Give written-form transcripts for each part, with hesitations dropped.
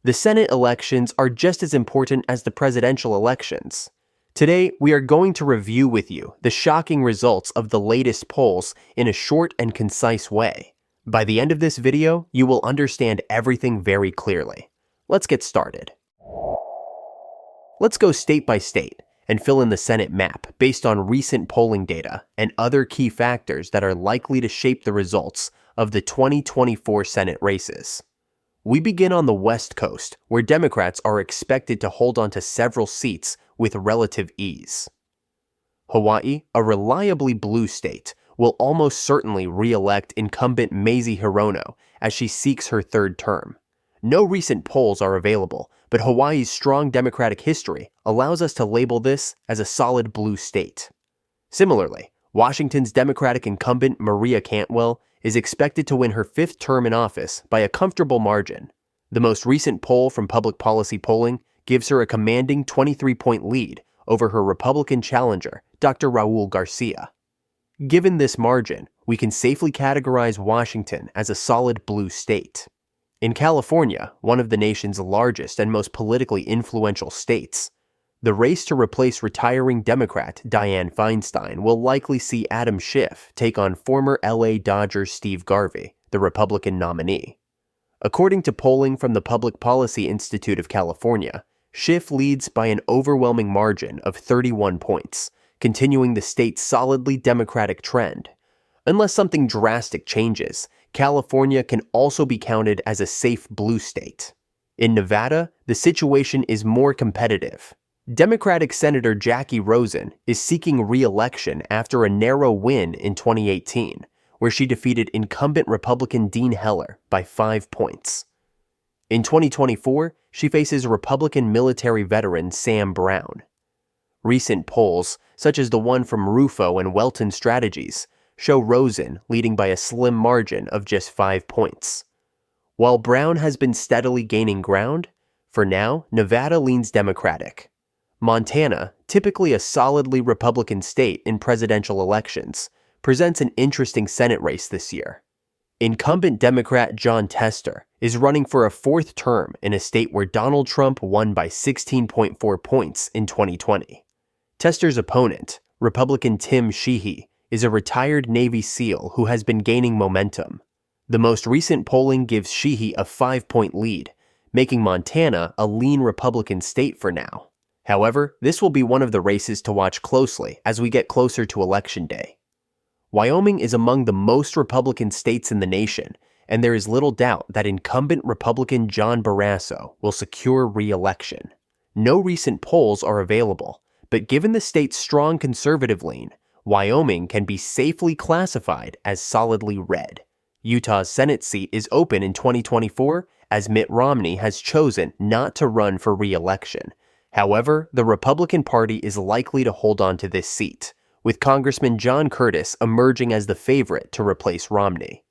The Senate elections are just as important as the presidential elections. Today, we are going to review with you the shocking results of the latest polls in a short and concise way. By the end of this video, you will understand everything very clearly. Let's get started. Let's go state by state and fill in the Senate map based on recent polling data and other key factors that are likely to shape the results of the 2024 Senate races. We begin on the West Coast, where Democrats are expected to hold on to several seats with relative ease. Hawaii, a reliably blue state, will almost certainly re-elect incumbent Mazie Hirono as she seeks her third term. No recent polls are available, but Hawaii's strong Democratic history allows us to label this as a solid blue state. Similarly, Washington's Democratic incumbent Maria Cantwell is expected to win her fifth term in office by a comfortable margin. The most recent poll from Public Policy Polling gives her a commanding 23-point lead over her Republican challenger, Dr. Raul Garcia. Given this margin, we can safely categorize Washington as a solid blue state. In California, one of the nation's largest and most politically influential states, the race to replace retiring Democrat Dianne Feinstein will likely see Adam Schiff take on former LA Dodgers Steve Garvey, the Republican nominee. According to polling from the Public Policy Institute of California, Schiff leads by an overwhelming margin of 31 points, continuing the state's solidly Democratic trend. Unless something drastic changes, California can also be counted as a safe blue state. In Nevada, the situation is more competitive. Democratic Senator Jackie Rosen is seeking re-election after a narrow win in 2018, where she defeated incumbent Republican Dean Heller by 5 points. In 2024, she faces Republican military veteran Sam Brown. Recent polls, such as the one from Rufo and Welton Strategies, show Rosen leading by a slim margin of just 5 points. While Brown has been steadily gaining ground, for now, Nevada leans Democratic. Montana, typically a solidly Republican state in presidential elections, presents an interesting Senate race this year. Incumbent Democrat Jon Tester is running for a fourth term in a state where Donald Trump won by 16.4 points in 2020. Tester's opponent, Republican Tim Sheehy, is a retired Navy SEAL who has been gaining momentum. The most recent polling gives Sheehy a 5-point lead, making Montana a lean Republican state for now. However, this will be one of the races to watch closely as we get closer to Election Day. Wyoming is among the most Republican states in the nation, and there is little doubt that incumbent Republican John Barrasso will secure re-election. No recent polls are available, but given the state's strong conservative lean, Wyoming can be safely classified as solidly red. Utah's Senate seat is open in 2024 as Mitt Romney has chosen not to run for re-election. However, the Republican Party is likely to hold on to this seat, with Congressman John Curtis emerging as the favorite to replace Romney.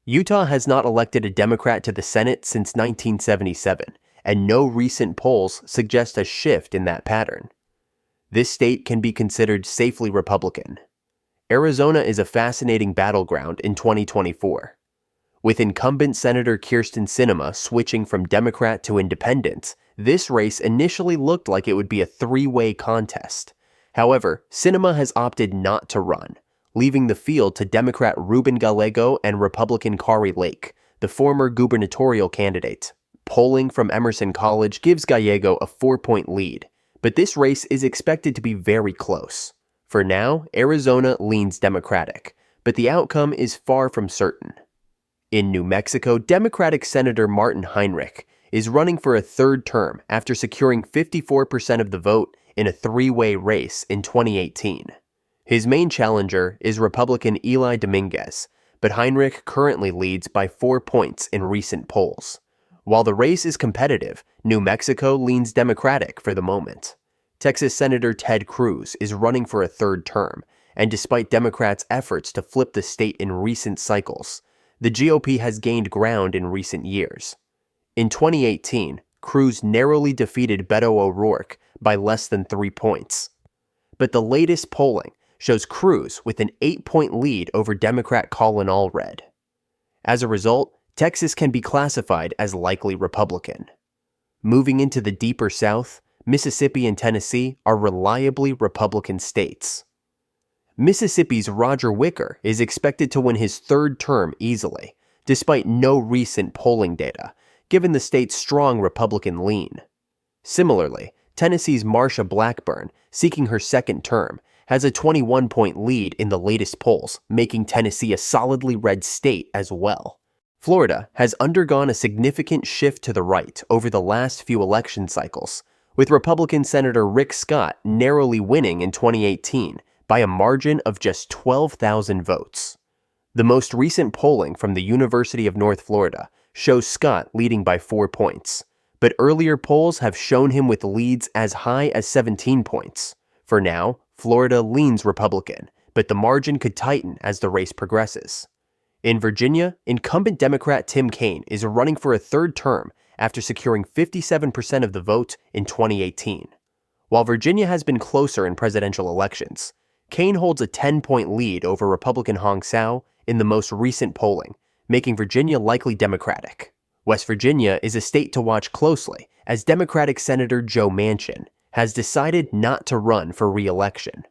Utah has not elected a Democrat to the Senate since 1977, and no recent polls suggest a shift in that pattern. This state can be considered safely Republican. Arizona is a fascinating battleground in 2024. With incumbent Senator Kyrsten Sinema switching from Democrat to Independent, this race initially looked like it would be a three-way contest. However, Sinema has opted not to run, leaving the field to Democrat Ruben Gallego and Republican Kari Lake, the former gubernatorial candidate. Polling from Emerson College gives Gallego a 4-point lead, but this race is expected to be very close. For now, Arizona leans Democratic, but the outcome is far from certain. In New Mexico, Democratic Senator Martin Heinrich is running for a third term after securing 54% of the vote in a three-way race in 2018. His main challenger is Republican Eli Dominguez, but Heinrich currently leads by 4 points in recent polls. While the race is competitive, New Mexico leans Democratic for the moment. Texas Senator Ted Cruz is running for a third term, and despite Democrats' efforts to flip the state in recent cycles, the GOP has gained ground in recent years. In 2018, Cruz narrowly defeated Beto O'Rourke by less than 3 points. But the latest polling shows Cruz with an 8-point lead over Democrat Colin Allred. As a result, Texas can be classified as likely Republican. Moving into the deeper South, Mississippi and Tennessee are reliably Republican states. Mississippi's Roger Wicker is expected to win his third term easily, despite no recent polling data, given the state's strong Republican lean. Similarly, Tennessee's Marsha Blackburn, seeking her second term, has a 21-point lead in the latest polls, making Tennessee a solidly red state as well. Florida has undergone a significant shift to the right over the last few election cycles, with Republican Senator Rick Scott narrowly winning in 2018 by a margin of just 12,000 votes. The most recent polling from the University of North Florida shows Scott leading by 4 points, but earlier polls have shown him with leads as high as 17 points. For now, Florida leans Republican, but the margin could tighten as the race progresses. In Virginia, incumbent Democrat Tim Kaine is running for a third term after securing 57% of the vote in 2018. While Virginia has been closer in presidential elections, Kaine holds a 10-point lead over Republican Hong Sao in the most recent polling, making Virginia likely Democratic. West Virginia is a state to watch closely, as Democratic Senator Joe Manchin has decided not to run for re-election.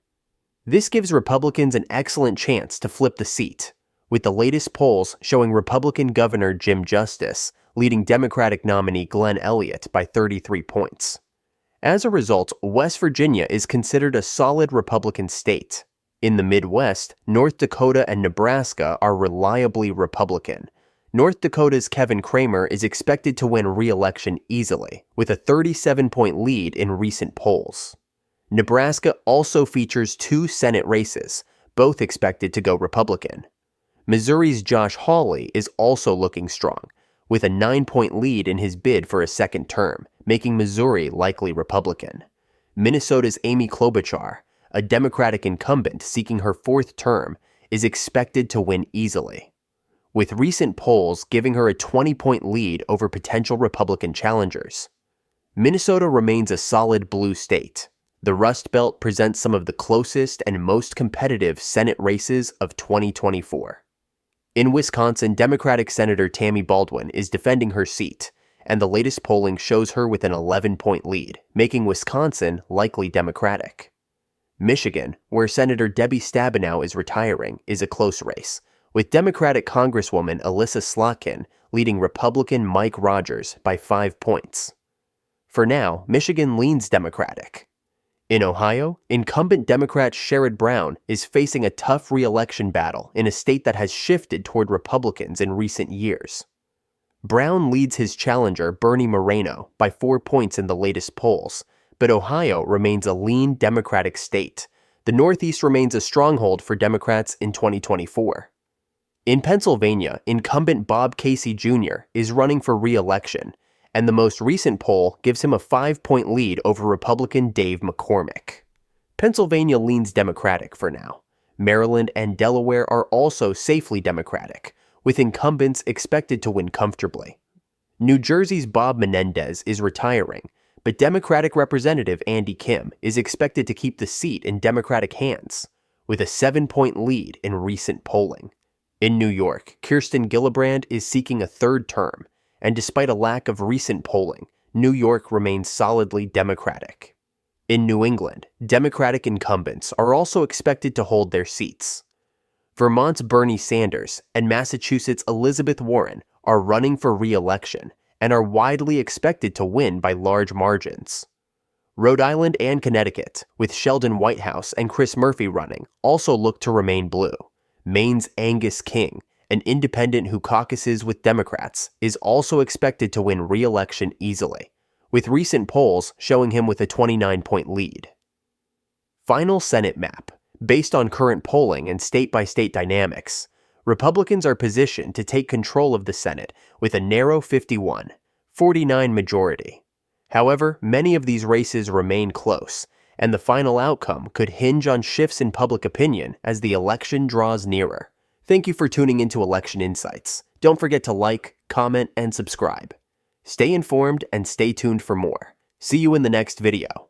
This gives Republicans an excellent chance to flip the seat, with the latest polls showing Republican Governor Jim Justice leading Democratic nominee Glenn Elliott by 33 points. As a result, West Virginia is considered a solid Republican state. In the Midwest, North Dakota and Nebraska are reliably Republican. North Dakota's Kevin Cramer is expected to win re-election easily, with a 37-point lead in recent polls. Nebraska also features 2 Senate races, both expected to go Republican. Missouri's Josh Hawley is also looking strong, with a 9-point lead in his bid for a second term, making Missouri likely Republican. Minnesota's Amy Klobuchar, a Democratic incumbent seeking her 4th term, is expected to win easily, with recent polls giving her a 20-point lead over potential Republican challengers. Minnesota remains a solid blue state. The Rust Belt presents some of the closest and most competitive Senate races of 2024. In Wisconsin, Democratic Senator Tammy Baldwin is defending her seat, and the latest polling shows her with an 11-point lead, making Wisconsin likely Democratic. Michigan, where Senator Debbie Stabenow is retiring, is a close race, with Democratic Congresswoman Elissa Slotkin leading Republican Mike Rogers by 5 points. For now, Michigan leans Democratic. In Ohio, incumbent Democrat Sherrod Brown is facing a tough re-election battle in a state that has shifted toward Republicans in recent years. Brown leads his challenger Bernie Moreno by 4 points in the latest polls, but Ohio remains a lean Democratic state. The Northeast remains a stronghold for Democrats in 2024. In Pennsylvania, incumbent Bob Casey Jr. is running for re-election, and the most recent poll gives him a 5-point lead over Republican Dave McCormick. Pennsylvania leans Democratic for now. Maryland and Delaware are also safely Democratic, with incumbents expected to win comfortably. New Jersey's Bob Menendez is retiring, but Democratic Representative Andy Kim is expected to keep the seat in Democratic hands, with a 7-point lead in recent polling. In New York, Kirsten Gillibrand is seeking a 3rd term, and despite a lack of recent polling, New York remains solidly Democratic. In New England, Democratic incumbents are also expected to hold their seats. Vermont's Bernie Sanders and Massachusetts' Elizabeth Warren are running for re-election and are widely expected to win by large margins. Rhode Island and Connecticut, with Sheldon Whitehouse and Chris Murphy running, also look to remain blue. Maine's Angus King, an independent who caucuses with Democrats, is also expected to win re-election easily, with recent polls showing him with a 29-point lead. Final Senate map. Based on current polling and state-by-state dynamics, Republicans are positioned to take control of the Senate with a narrow 51-49 majority. However, many of these races remain close, and the final outcome could hinge on shifts in public opinion as the election draws nearer. Thank you for tuning into Election Insights. Don't forget to like, comment, and subscribe. Stay informed and stay tuned for more. See you in the next video.